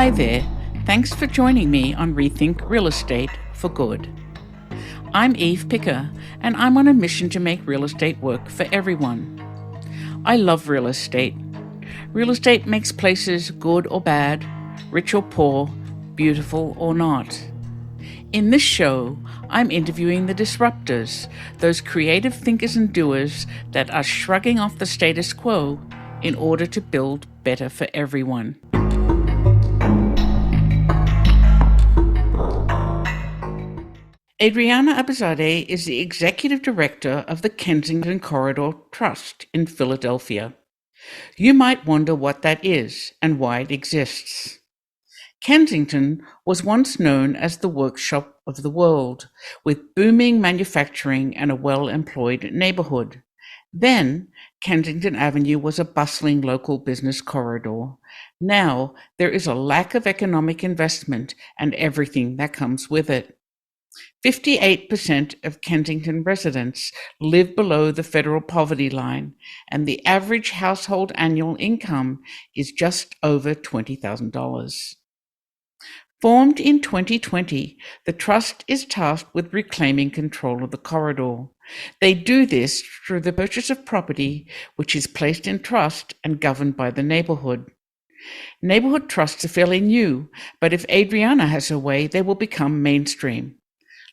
Hi there. Thanks for joining me on Rethink Real Estate for Good. I'm Eve Picker, and I'm on a mission to make real estate work for everyone. I love real estate. Real estate makes places good or bad, rich or poor, beautiful or not. In this show, I'm interviewing the disruptors, those creative thinkers and doers that are shrugging off the status quo in order to build better for everyone. Adriana Abizadeh is the Executive Director of the Kensington Corridor Trust in Philadelphia. You might wonder what that is and why it exists. Kensington was once known as the workshop of the world, with booming manufacturing and a well-employed neighborhood. Then, Kensington Avenue was a bustling local business corridor. Now, there is a lack of economic investment and everything that comes with it. 58% of Kensington residents live below the federal poverty line, and the average household annual income is just over $20,000. Formed in 2020, the Trust is tasked with reclaiming control of the corridor. They do this through the purchase of property, which is placed in trust and governed by the neighborhood. Neighborhood trusts are fairly new, but if Adriana has her way, they will become mainstream.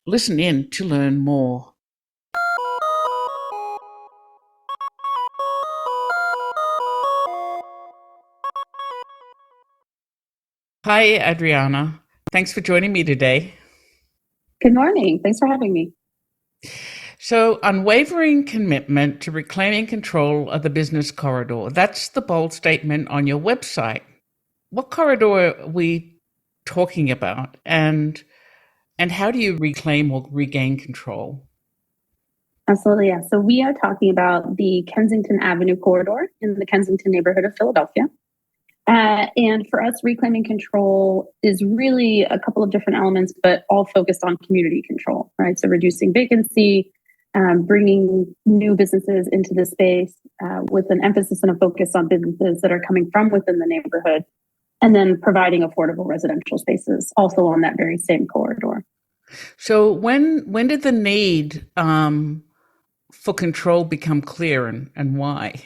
Listen in to learn more. Hi, Adriana. Thanks for joining me today. Good morning. Thanks for having me. So, unwavering commitment to reclaiming control of the business corridor. That's the bold statement on your website. What corridor are we talking about? And how do you reclaim or regain control? Absolutely, yeah. So we are talking about the Kensington Avenue corridor in the Kensington neighborhood of Philadelphia. And for us, reclaiming control is really a couple of different elements, but all focused on community control, right? So reducing vacancy, bringing new businesses into the space with an emphasis and a focus on businesses that are coming from within the neighborhood, and then providing affordable residential spaces also on that very same corridor. So when did the need for control become clear, and why?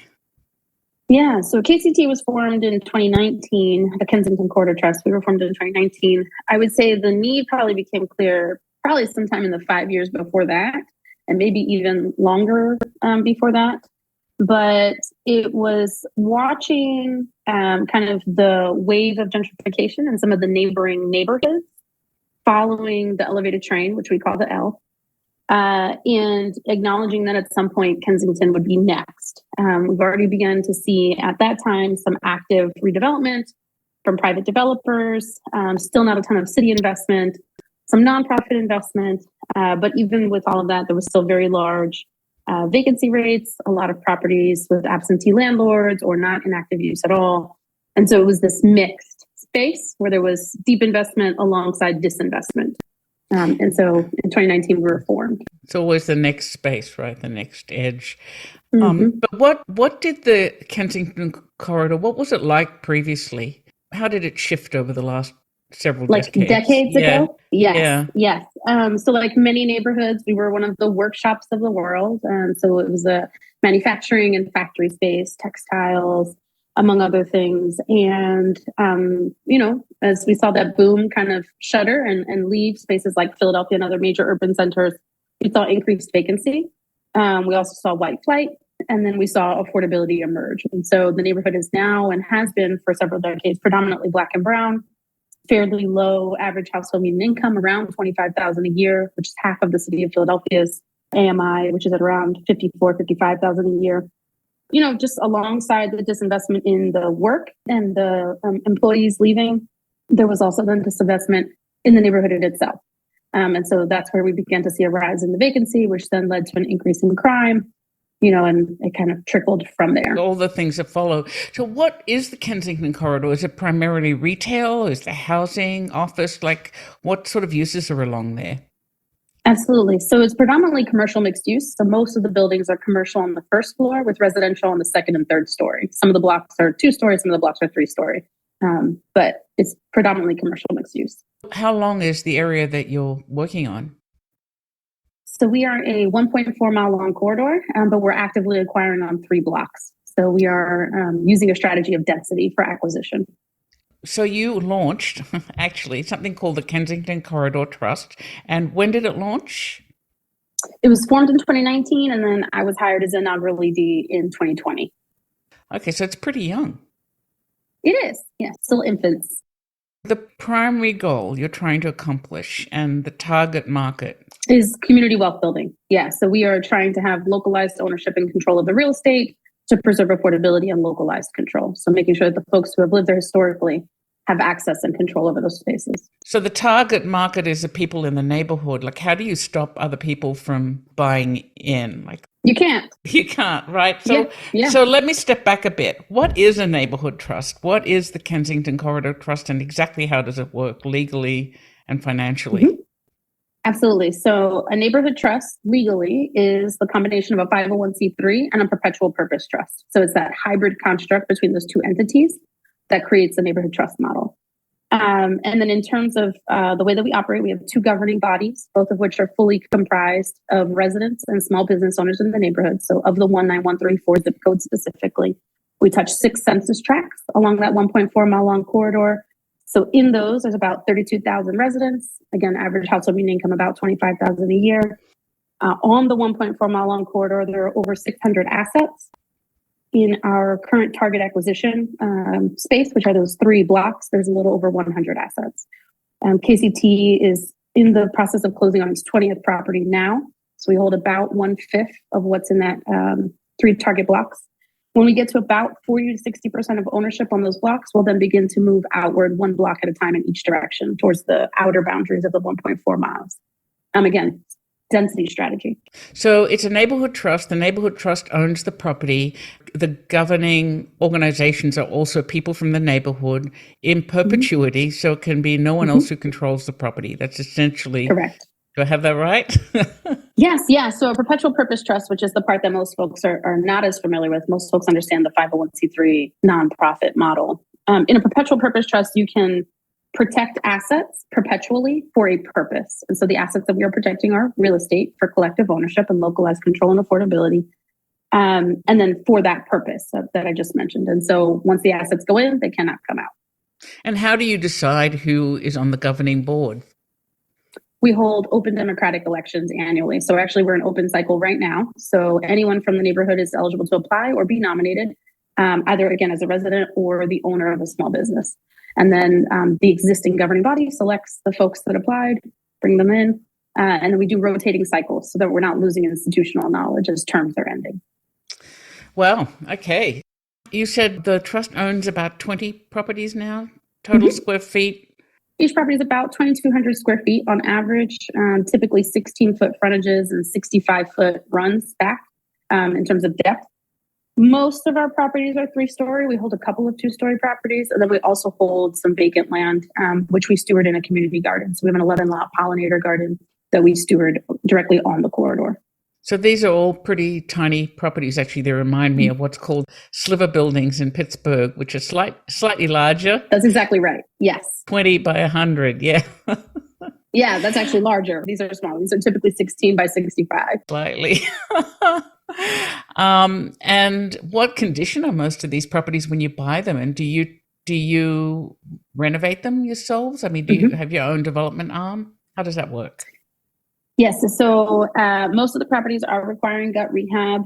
Yeah, so KCT was formed in 2019, the Kensington Corridor Trust. We were formed in 2019. I would say the need probably became clear probably sometime in the 5 years before that, and maybe even longer before that. But it was watching kind of the wave of gentrification in some of the neighboring neighborhoods following the elevated train, which we call the L, and acknowledging that at some point Kensington would be next. We've already begun to see at that time some active redevelopment from private developers, still not a ton of city investment, some nonprofit investment, but even with all of that, there was still very large vacancy rates, a lot of properties with absentee landlords or not in active use at all. And so it was this mixed space where there was deep investment alongside disinvestment. And so in 2019, we were formed. It's always the next space, right? The next edge. But what did the Kensington Corridor, what was it like previously? How did it shift over the last several decades? Decades ago? Yes. So like many neighborhoods, we were one of the workshops of the world. So it was a manufacturing and factory space, textiles, among other things. And, as we saw that boom kind of shutter and leave spaces like Philadelphia and other major urban centers, we saw increased vacancy. We also saw white flight, and then we saw affordability emerge. And so the neighborhood is now and has been for several decades predominantly Black and brown, fairly low average household median income, around $25,000 a year, which is half of the city of Philadelphia's AMI, which is at around $55,000 a year. Just alongside the disinvestment in the work and the employees leaving, there was also then disinvestment in the neighborhood itself. And so that's where we began to see a rise in the vacancy, which then led to an increase in crime, and it kind of trickled from there. All the things that follow. So what is the Kensington Corridor? Is it primarily retail? Is it housing, office? Like what sort of uses are along there? Absolutely. So it's predominantly commercial mixed use. So most of the buildings are commercial on the first floor with residential on the second and third story. Some of the blocks are 2 stories, some of the blocks are 3 story. but it's predominantly commercial mixed use. How long is the area that you're working on? So we are a 1.4 mile long corridor, but we're actively acquiring on 3 blocks. So we are using a strategy of density for acquisition. So you launched actually something called the Kensington Corridor Trust. And when did it launch? It was formed in 2019, and then I was hired as inaugural ED in 2020. Okay, so it's pretty young. It is, yes, still infants. The primary goal you're trying to accomplish and the target market is community wealth building. Yeah, so we are trying to have localized ownership and control of the real estate to preserve affordability and localized control. So making sure that the folks who have lived there historically have access and control over those spaces. So the target market is the people in the neighborhood. Like, how do you stop other people from buying in? Like, you can't. You can't, right? So, So let me step back a bit. What is a neighborhood trust? What is the Kensington Corridor Trust, and exactly how does it work legally and financially? Mm-hmm. Absolutely. So a neighborhood trust legally is the combination of a 501c3 and a perpetual purpose trust. So it's that hybrid construct between those two entities that creates the neighborhood trust model. And then in terms of the way that we operate, we have 2 governing bodies, both of which are fully comprised of residents and small business owners in the neighborhood. So of the 19134 zip code specifically, we touch 6 census tracts along that 1.4 mile long corridor. So in those, there's about 32,000 residents. Again, average household median income about 25,000 a year. On the 1.4 mile long corridor, there are over 600 assets. In our current target acquisition space, which are those 3 blocks, there's a little over 100 assets. KCT is in the process of closing on its 20th property now. So we hold about 1/5 of what's in that 3 target blocks. When we get to about 40 to 60% of ownership on those blocks, we'll then begin to move outward 1 block at a time in each direction towards the outer boundaries of the 1.4 miles. Again, density strategy. So it's a neighborhood trust. The neighborhood trust owns the property. The governing organizations are also people from the neighborhood in perpetuity. Mm-hmm. So it can be no one else who controls the property. That's essentially correct. Do I have that right? Yes. Yeah. So a perpetual purpose trust, which is the part that most folks are not as familiar with. Most folks understand the 501c3 nonprofit model. In a perpetual purpose trust, you can protect assets perpetually for a purpose. And so the assets that we are protecting are real estate for collective ownership and localized control and affordability. And then for that purpose that I just mentioned. And so once the assets go in, they cannot come out. And how do you decide who is on the governing board? We hold open democratic elections annually. So actually we're in open cycle right now. So anyone from the neighborhood is eligible to apply or be nominated, either again as a resident or the owner of a small business. And then the existing governing body selects the folks that applied, bring them in, and then we do rotating cycles so that we're not losing institutional knowledge as terms are ending. Well, okay. You said the trust owns about 20 properties now, total square feet? Each property is about 2,200 square feet on average, typically 16-foot frontages and 65-foot runs back in terms of depth. Most of our properties are 3-story. We hold a couple of 2-story properties. And then we also hold some vacant land, which we steward in a community garden. So we have an 11-lot pollinator garden that we steward directly on the corridor. So these are all pretty tiny properties. Actually, they remind me of what's called sliver buildings in Pittsburgh, which are slightly larger. That's exactly right. Yes. 20 by 100. Yeah. Yeah, that's actually larger. These are small. These are typically 16 by 65. Slightly. And what condition are most of these properties when you buy them? And do you renovate them yourselves? I mean, do you have your own development arm? How does that work? Yes. So most of the properties are requiring gut rehab.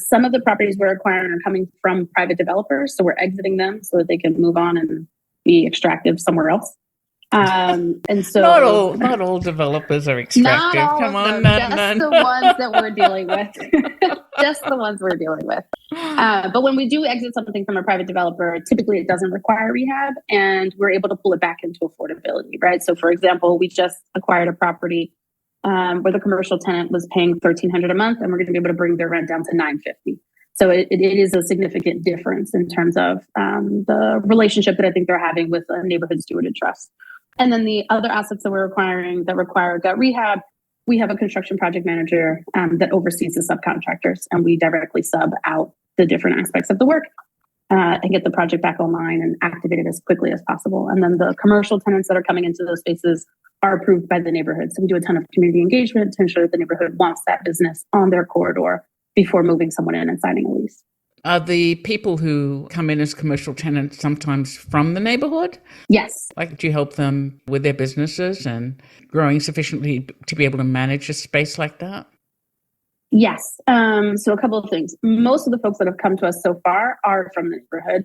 Some of the properties we're acquiring are coming from private developers. So we're exiting them so that they can move on and be extractive somewhere else. And so not all developers are extractive. Come on, just the ones that we're dealing with. Just the ones we're dealing with. But when we do exit something from a private developer, typically it doesn't require rehab, and we're able to pull it back into affordability, right? So, for example, we just acquired a property where the commercial tenant was paying $1,300 a month, and we're going to be able to bring their rent down to $950. So it is a significant difference in terms of the relationship that I think they're having with a neighborhood stewarded trust. And then the other assets that we're acquiring that require gut rehab, we have a construction project manager that oversees the subcontractors, and we directly sub out the different aspects of the work. and get the project back online and activated as quickly as possible. And then the commercial tenants that are coming into those spaces are approved by the neighborhood. So we do a ton of community engagement to ensure that the neighborhood wants that business on their corridor before moving someone in and signing a lease. Are the people who come in as commercial tenants sometimes from the neighborhood? Yes. Like, do you help them with their businesses and growing sufficiently to be able to manage a space like that? Yes. So a couple of things. Most of the folks that have come to us so far are from the neighborhood.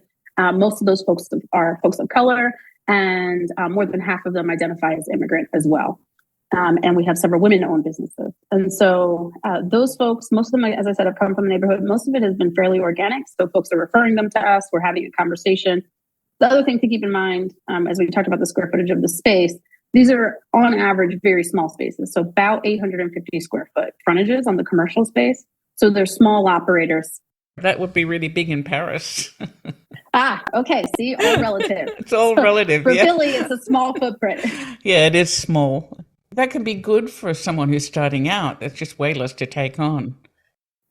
Most of those folks are folks of color, and more than half of them identify as immigrant as well. And we have several women-owned businesses. And so those folks, most of them, as I said, have come from the neighborhood. Most of it has been fairly organic. So folks are referring them to us. We're having a conversation. The other thing to keep in mind, as we talked about the square footage of the space, these are on average very small spaces. So about 850 square foot frontages on the commercial space. So they're small operators. That would be really big in Paris. Okay. See, all relative. It's all relative. For Philly, it's a small footprint. Yeah, it is small. That can be good for someone who's starting out. It's just way less to take on.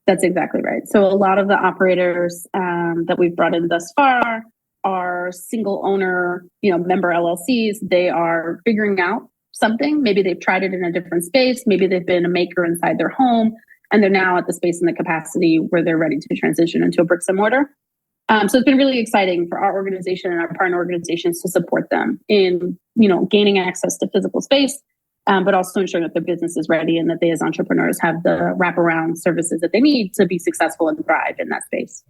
That's exactly right. So a lot of the operators that we've brought in thus far are single owner, member LLCs. They are figuring out something. Maybe they've tried it in a different space. Maybe they've been a maker inside their home, and they're now at the space and the capacity where they're ready to transition into a bricks and mortar. So it's been really exciting for our organization and our partner organizations to support them in, gaining access to physical space, but also ensuring that their business is ready and that they as entrepreneurs have the wraparound services that they need to be successful and thrive in that space.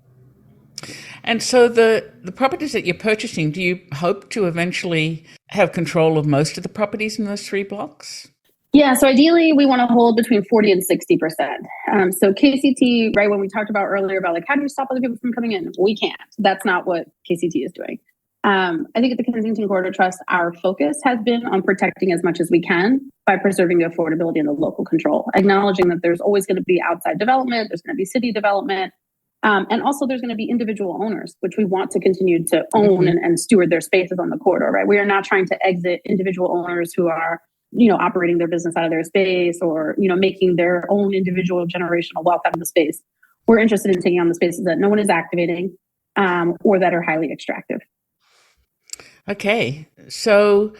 And so the properties that you're purchasing, do you hope to eventually have control of most of the properties in those 3 blocks? Yeah, so ideally we want to hold between 40 and 60%. So KCT, right, when we talked about earlier about how do you stop other people from coming in? We can't. That's not what KCT is doing. I think at the Kensington Corridor Trust, our focus has been on protecting as much as we can by preserving the affordability and the local control, acknowledging that there's always going to be outside development, there's going to be city development, and also there's going to be individual owners, which we want to continue to own and steward their spaces on the corridor, right? We are not trying to exit individual owners who are, operating their business out of their space or, making their own individual generational wealth out of the space. We're interested in taking on the spaces that no one is activating or that are highly extractive. Okay. So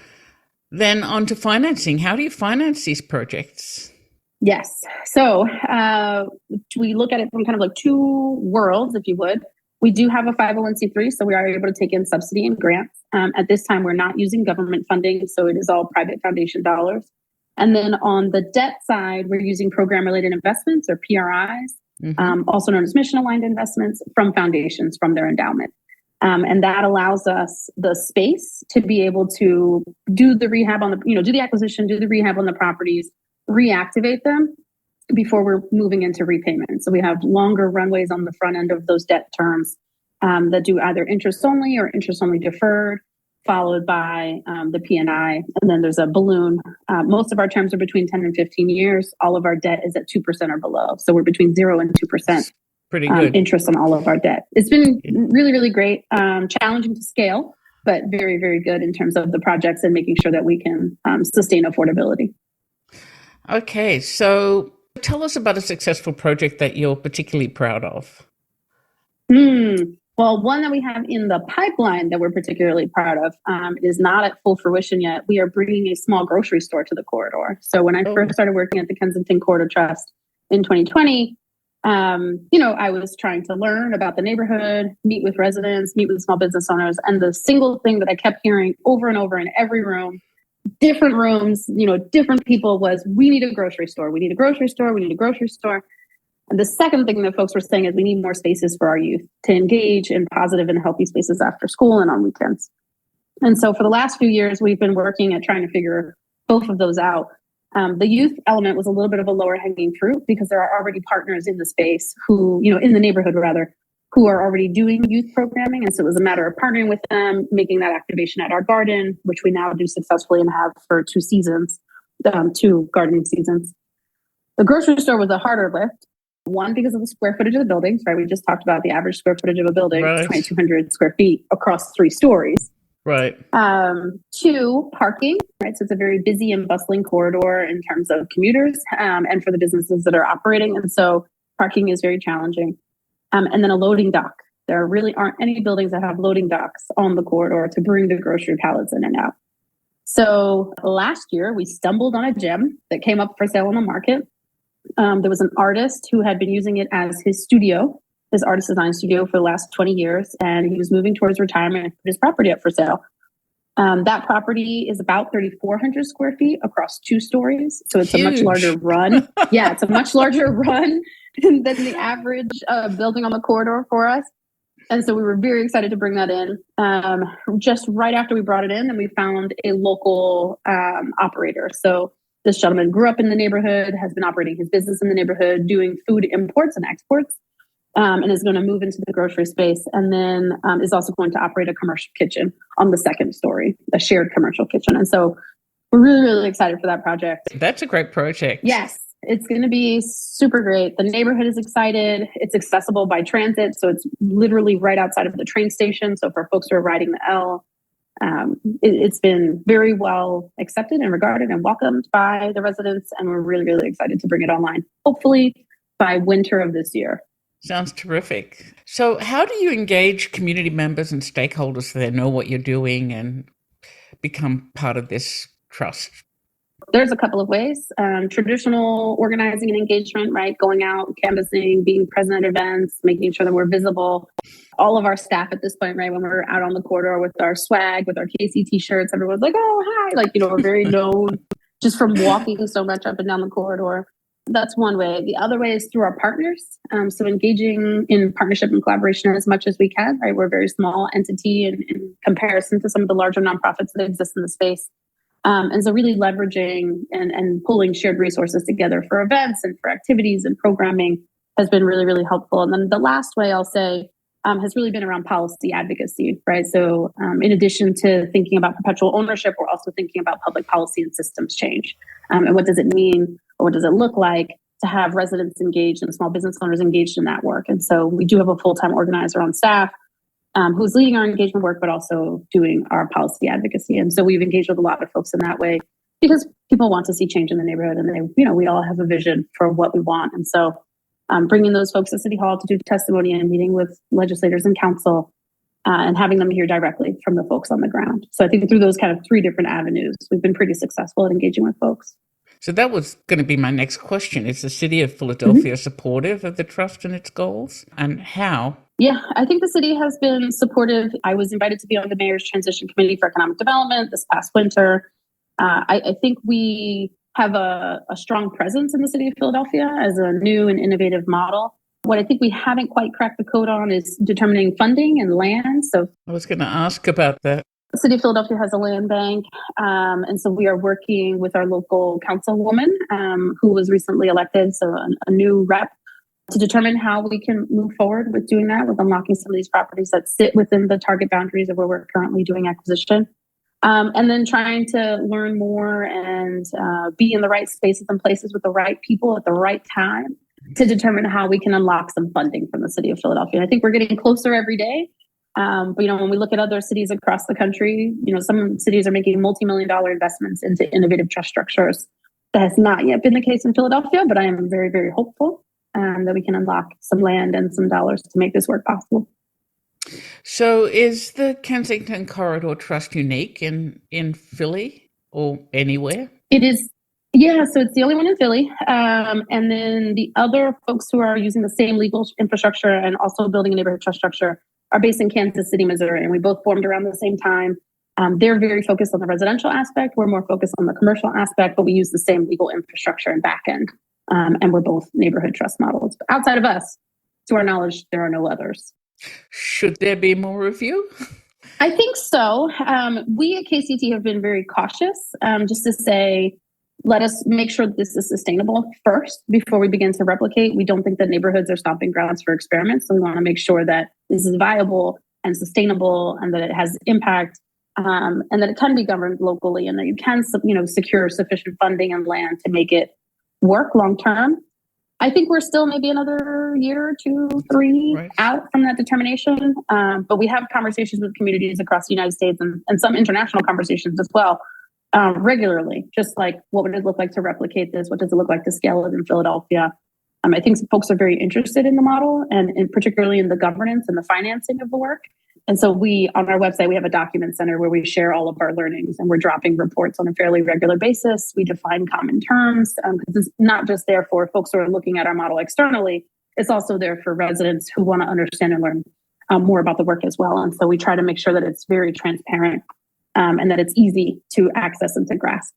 then on to financing. How do you finance these projects? Yes. So we look at it from kind of like 2 worlds, if you would. We do have a 501c3, so we are able to take in subsidy and grants. At this time, we're not using government funding, so it is all private foundation dollars. And then on the debt side, we're using program-related investments or PRIs, also known as mission-aligned investments from foundations from their endowment. And that allows us the space to be able to do the rehab on the, do the acquisition, do the rehab on the properties, reactivate them before we're moving into repayment. So we have longer runways on the front end of those debt terms that do either interest only or interest only deferred, followed by the P&I. And then there's a balloon. Most of our terms are between 10 and 15 years. All of our debt is at 2% or below. So we're between 0 and 2%. Pretty good. Interest on all of our debt. It's been really, really great. Challenging to scale, but very, very good in terms of the projects and making sure that we can sustain affordability. Okay, so tell us about a successful project that you're particularly proud of. Well, one that we have in the pipeline that we're particularly proud of is not at full fruition yet. We are bringing a small grocery store to the corridor. So when I first started working at the Kensington Corridor Trust in 2020, I was trying to learn about the neighborhood, meet with residents, meet with small business owners. And the single thing that I kept hearing over and over in every room, different rooms, different people was, we need a grocery store. We need a grocery store. We need a grocery store. And the second thing that folks were saying is we need more spaces for our youth to engage in positive and healthy spaces after school and on weekends. And so for the last few years, we've been working at trying to figure both of those out. The youth element was a little bit of a lower hanging fruit because there are already partners in the space who, in the neighborhood rather, who are already doing youth programming. And so it was a matter of partnering with them, making that activation at our garden, which we now do successfully and have for 2 seasons, 2 gardening seasons. The grocery store was a harder lift. One, because of the square footage of the buildings, right? We just talked about the average square footage of a building, right. 2,200 square feet across 3 stories. Right. 2, parking, right? So it's a very busy and bustling corridor in terms of commuters and for the businesses that are operating. And so parking is very challenging. And then a loading dock There really aren't any buildings that have loading docks on the corridor to bring the grocery pallets in and out. So last year, we stumbled on a gem that came up for sale on the market. There was an artist who had been using it as his studio, his artist design studio, for the last 20 years, and he was moving towards retirement and put his property up for sale. That property is about 3,400 square feet across 2 stories. So it's Huge. A much larger run. Yeah, it's a much larger run than the average building on the corridor for us. And so we were very excited to bring that in. Just right after we brought it in, and we found a local operator. So this gentleman grew up in the neighborhood, has been operating his business in the neighborhood, doing food imports and exports, and is going to move into the grocery space. And then is also going to operate a commercial kitchen on the 2nd story, a shared commercial kitchen. And so we're really, really excited for that project. That's a great project. Yes. It's going to be super great. The neighborhood is excited. It's accessible by transit. So it's literally right outside of the train station. So for folks who are riding the L, it's been very well accepted and regarded and welcomed by the residents. And we're really, really excited to bring it online, hopefully by winter of this year. Sounds terrific. So how do you engage community members and stakeholders so they know what you're doing and become part of this trust? There's a couple of ways. Traditional organizing and engagement, right? Going out, canvassing, being present at events, making sure that we're visible. All of our staff at this point, right? When we're out on the corridor with our swag, with our KC shirts, everyone's like, oh, hi. Like, we're very known just from walking so much up and down the corridor. That's one way. The other way is through our partners. So engaging in partnership and collaboration as much as we can, right? We're a very small entity in comparison to some of the larger nonprofits that exist in the space. And so really leveraging and pulling shared resources together for events and for activities and programming has been really, really helpful. And then the last way I'll say has really been around policy advocacy, right? So in addition to thinking about perpetual ownership, we're also thinking about public policy and systems change. And what does it mean, or what does it look like to have residents engaged and small business owners engaged in that work? And so we do have a full-time organizer on staff who's leading our engagement work, but also doing our policy advocacy. And so we've engaged with a lot of folks in that way because people want to see change in the neighborhood, and we all have a vision for what we want. And so bringing those folks to City Hall to do testimony and meeting with legislators and council and having them hear directly from the folks on the ground. So I think through those kind of 3 different avenues, we've been pretty successful at engaging with folks. So that was going to be my next question. Is the city of Philadelphia supportive of the trust and its goals, and how? Yeah, I think the city has been supportive. I was invited to be on the mayor's transition committee for economic development this past winter. I think we have a strong presence in the city of Philadelphia as a new and innovative model. What I think we haven't quite cracked the code on is determining funding and land. So I was going to ask about that. The city of Philadelphia has a land bank. And so we are working with our local councilwoman who was recently elected, so a new rep, to determine how we can move forward with doing that, with unlocking some of these properties that sit within the target boundaries of where we're currently doing acquisition. And then trying to learn more and be in the right spaces and places with the right people at the right time to determine how we can unlock some funding from the city of Philadelphia. And I think we're getting closer every day. But, when we look at other cities across the country, some cities are making multi-million-dollar investments into innovative trust structures. That has not yet been the case in Philadelphia, but I am very, very hopeful that we can unlock some land and some dollars to make this work possible. So is the Kensington Corridor Trust unique in Philly or anywhere? It is. Yeah, so it's the only one in Philly. And then the other folks who are using the same legal infrastructure and also building a neighborhood trust structure are based in Kansas City, Missouri, and we both formed around the same time. They're very focused on the residential aspect. We're more focused on the commercial aspect, but we use the same legal infrastructure and back end. And we're both neighborhood trust models. But outside of us, to our knowledge, there are no others. Should there be more of you? I think so. We at KCT have been very cautious, just to say, let us make sure that this is sustainable first before we begin to replicate. We don't think that neighborhoods are stomping grounds for experiments. So we want to make sure that this is viable and sustainable and that it has impact and that it can be governed locally and that you can, secure sufficient funding and land to make it work long term. I think we're still maybe another year, 2, 3 out from that determination. But we have conversations with communities across the United States and some international conversations as well. Regularly, just like what would it look like to replicate this? What does it look like to scale it in Philadelphia? I think some folks are very interested in the model and particularly in the governance and the financing of the work. And so on our website, we have a document center where we share all of our learnings, and we're dropping reports on a fairly regular basis. We define common terms because it's not just there for folks who are looking at our model externally. It's also there for residents who want to understand and learn more about the work as well. And so we try to make sure that it's very transparent and that it's easy to access and to grasp.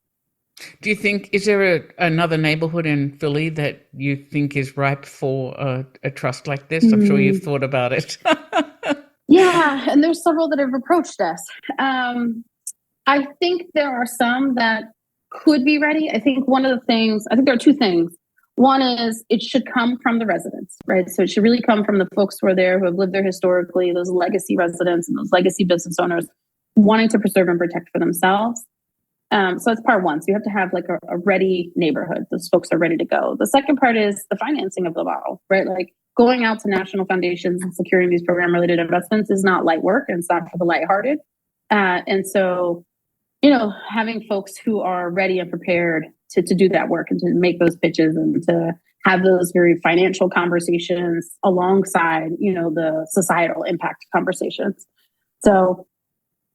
Do you think, is there another neighborhood in Philly that you think is ripe for a trust like this? I'm sure you've thought about it. Yeah, and there's several that have approached us. I think there are some that could be ready. I think there are two things. One is it should come from the residents, right? So it should really come from the folks who are there, who have lived there historically, those legacy residents and those legacy business owners wanting to preserve and protect for themselves. So that's part one. So you have to have like a ready neighborhood. Those folks are ready to go. The second part is the financing of the model, right? Like going out to national foundations and securing these program-related investments is not light work, and it's not for the lighthearted. And so, having folks who are ready and prepared to do that work and to make those pitches and to have those very financial conversations alongside, the societal impact conversations. So,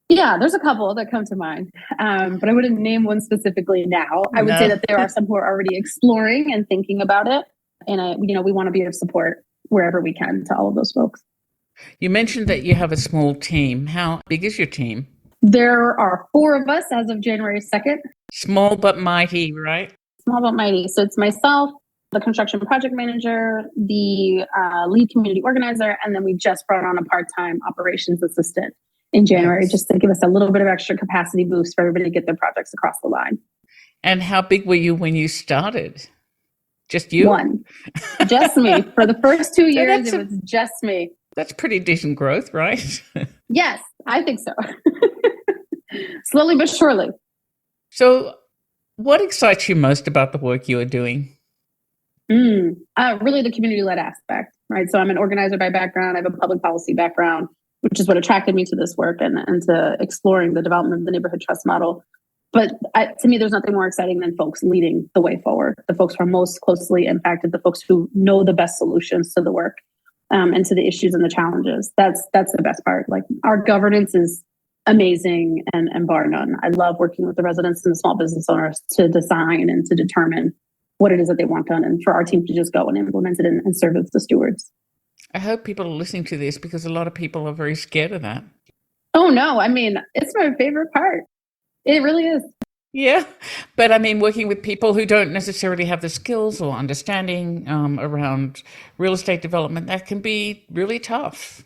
yeah, there's a couple that come to mind, but I wouldn't name one specifically now. I would say that there are some who are already exploring and thinking about it. And, we want to be of support wherever we can to all of those folks. You mentioned that you have a small team. How big is your team? There are 4 of us as of January 2nd. Small but mighty, right? Small but mighty. So it's myself, the construction project manager, the lead community organizer, and then we just brought on a part-time operations assistant in January, just to give us a little bit of extra capacity boost for everybody to get their projects across the line. And how big were you when you started? Just you? One. Just me. For the first 2 years, it was just me. That's pretty decent growth, right? Yes, I think so. Slowly but surely. So what excites you most about the work you are doing? Really the community-led aspect, right? So I'm an organizer by background. I have a public policy background, which is what attracted me to this work and to exploring the development of the neighborhood trust model. But to me, there's nothing more exciting than folks leading the way forward, the folks who are most closely impacted, the folks who know the best solutions to the work and to the issues and the challenges. That's the best part. Like our governance is amazing and bar none. I love working with the residents and the small business owners to design and to determine what it is that they want done and for our team to just go and implement it and serve as the stewards. I hope people are listening to this because a lot of people are very scared of that. Oh, no. I mean, it's my favorite part. It really is. Yeah. But I mean, working with people who don't necessarily have the skills or understanding around real estate development, that can be really tough.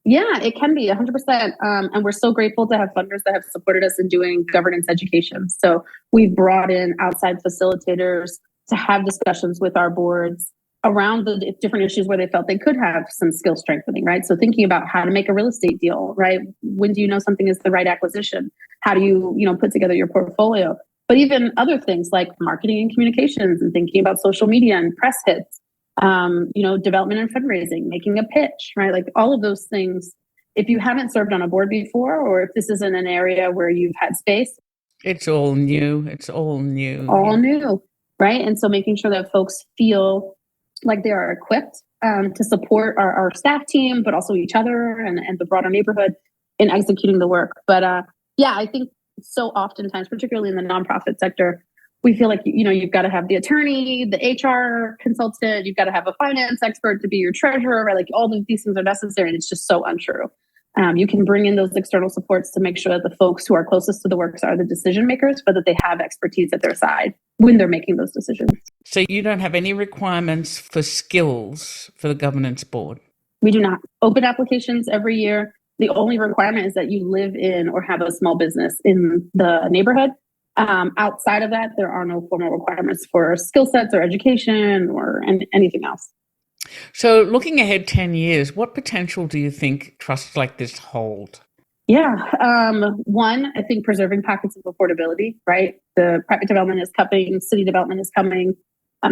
Yeah, it can be 100%. And we're so grateful to have funders that have supported us in doing governance education. So we've brought in outside facilitators to have discussions with our boards around the different issues where they felt they could have some skill strengthening, right? So thinking about how to make a real estate deal, right? When do you know something is the right acquisition? How do you, put together your portfolio? But even other things like marketing and communications and thinking about social media and press hits, development and fundraising, making a pitch, right? Like all of those things. If you haven't served on a board before, or if this isn't an area where you've had space, it's all new. It's all new. All new, right? And so making sure that folks feel like they are equipped to support our staff team, but also each other and the broader neighborhood in executing the work. But I think so oftentimes, particularly in the nonprofit sector, we feel like, you've got to have the attorney, the HR consultant, you've got to have a finance expert to be your treasurer, right? Like all of these things are necessary, and it's just so untrue. You can bring in those external supports to make sure that the folks who are closest to the works are the decision makers, but that they have expertise at their side when they're making those decisions. So you don't have any requirements for skills for the governance board? We do not. Open applications every year. The only requirement is that you live in or have a small business in the neighborhood. Outside of that, there are no formal requirements for skill sets or education or anything else. So looking ahead 10 years, what potential do you think trusts like this hold? Yeah. One, I think preserving pockets of affordability, right? The private development is coming, city development is coming,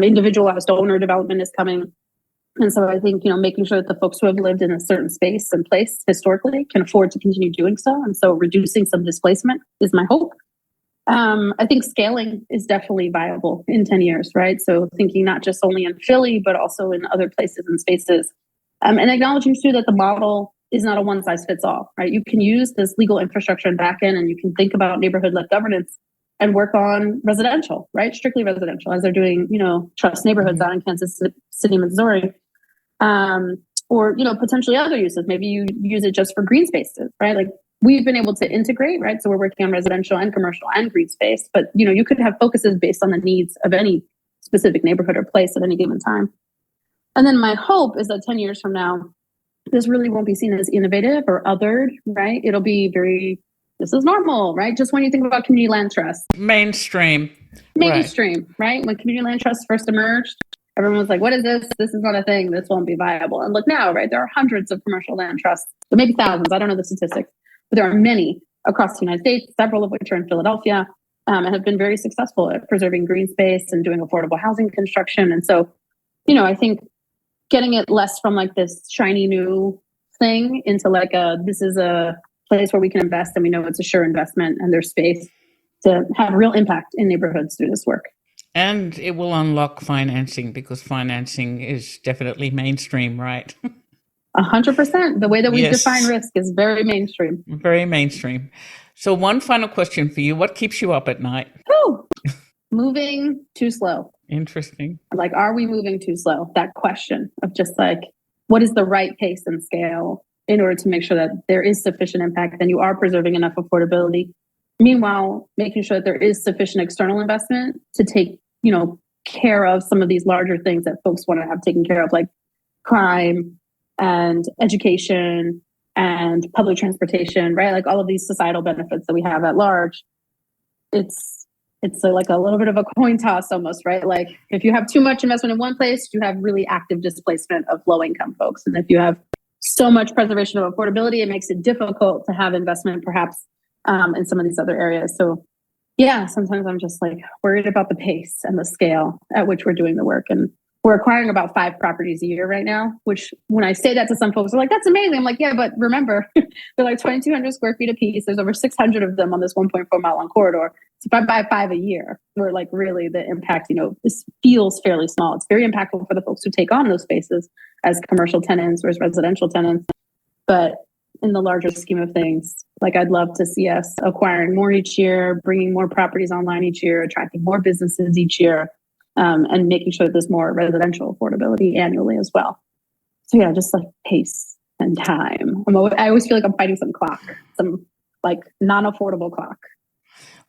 individualized owner development is coming. And so I think, making sure that the folks who have lived in a certain space and place historically can afford to continue doing so. And so reducing some displacement is my hope. I think scaling is definitely viable in 10 years, right? So thinking not just only in Philly, but also in other places and spaces. And acknowledging too that the model is not a one size fits all, right? You can use this legal infrastructure and back end, and you can think about neighborhood-led governance and work on residential, right? Strictly residential, as they're doing, trust neighborhoods out in Kansas City, Missouri. Or, potentially other uses. Maybe you use it just for green spaces, right? Like we've been able to integrate, right? So we're working on residential and commercial and green space, but you could have focuses based on the needs of any specific neighborhood or place at any given time. And then my hope is that 10 years from now, this really won't be seen as innovative or othered, right? It'll be this is normal, right? Just when you think about community land trust. Mainstream. Right? When community land trust first emerged, everyone was like, what is this? This is not a thing. This won't be viable. And look now, right? There are hundreds of commercial land trusts, but maybe thousands. I don't know the statistics, but there are many across the United States, several of which are in Philadelphia, and have been very successful at preserving green space and doing affordable housing construction. And so, I think getting it less from like this shiny new thing into like this is a place where we can invest and we know it's a sure investment and there's space to have real impact in neighborhoods through this work. And it will unlock financing, because financing is definitely mainstream, right? 100%. The way that we define risk is very mainstream. Very mainstream. So one final question for you. What keeps you up at night? Moving too slow. Interesting. Like, are we moving too slow? That question of just like, what is the right pace and scale in order to make sure that there is sufficient impact and you are preserving enough affordability. Meanwhile, making sure that there is sufficient external investment to take, care of some of these larger things that folks want to have taken care of, like crime and education and public transportation, right? Like all of these societal benefits that we have at large. It's like a little bit of a coin toss almost, right? Like if you have too much investment in one place, you have really active displacement of low income folks. And if you have so much preservation of affordability, it makes it difficult to have investment perhaps in some of these other areas. So yeah, sometimes I'm just like worried about the pace and the scale at which we're doing the work. And we're acquiring about 5 properties a year right now, which when I say that to some folks, they're like, that's amazing. I'm like, yeah, but remember, they're like 2,200 square feet a piece. There's over 600 of them on this 1.4 mile long corridor. So if I buy 5 a year, we're like really the impact, this feels fairly small. It's very impactful for the folks who take on those spaces as commercial tenants or as residential tenants. But in the larger scheme of things, like I'd love to see us acquiring more each year, bringing more properties online each year, attracting more businesses each year, and making sure that there's more residential affordability annually as well. So yeah, just like pace and time. I always feel like I'm fighting some clock, some like non-affordable clock.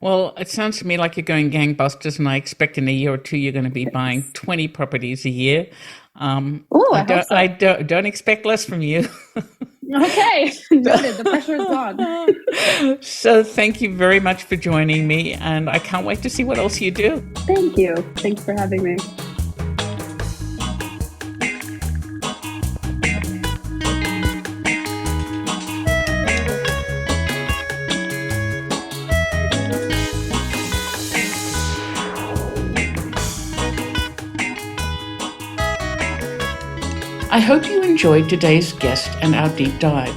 Well, it sounds to me like you're going gangbusters, and I expect in a year or two you're going to be buying 20 properties a year. I don't expect less from you. Okay, noted. The pressure is on. So thank you very much for joining me, and I can't wait to see what else you do. Thank you. Thanks for having me. I hope you enjoyed today's guest and our deep dive.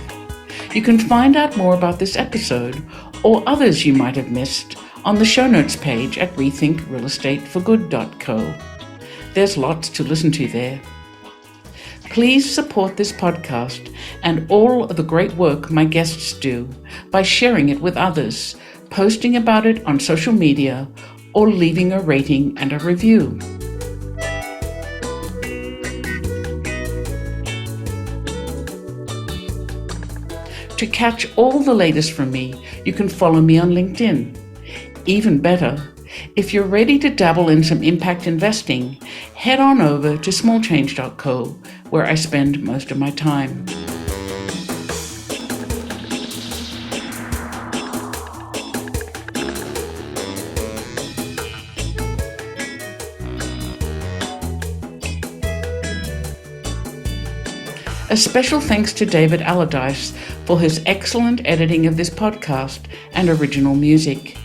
You can find out more about this episode or others you might have missed on the show notes page at rethinkrealestateforgood.co. There's lots to listen to there. Please support this podcast and all of the great work my guests do by sharing it with others, posting about it on social media, or leaving a rating and a review. To catch all the latest from me, you can follow me on LinkedIn. Even better, if you're ready to dabble in some impact investing, head on over to smallchange.co, where I spend most of my time. A special thanks to David Allardyce for his excellent editing of this podcast and original music.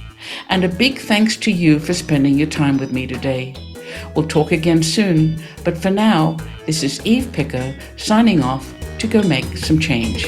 And a big thanks to you for spending your time with me today. We'll talk again soon, but for now, this is Eve Picker signing off to go make some change.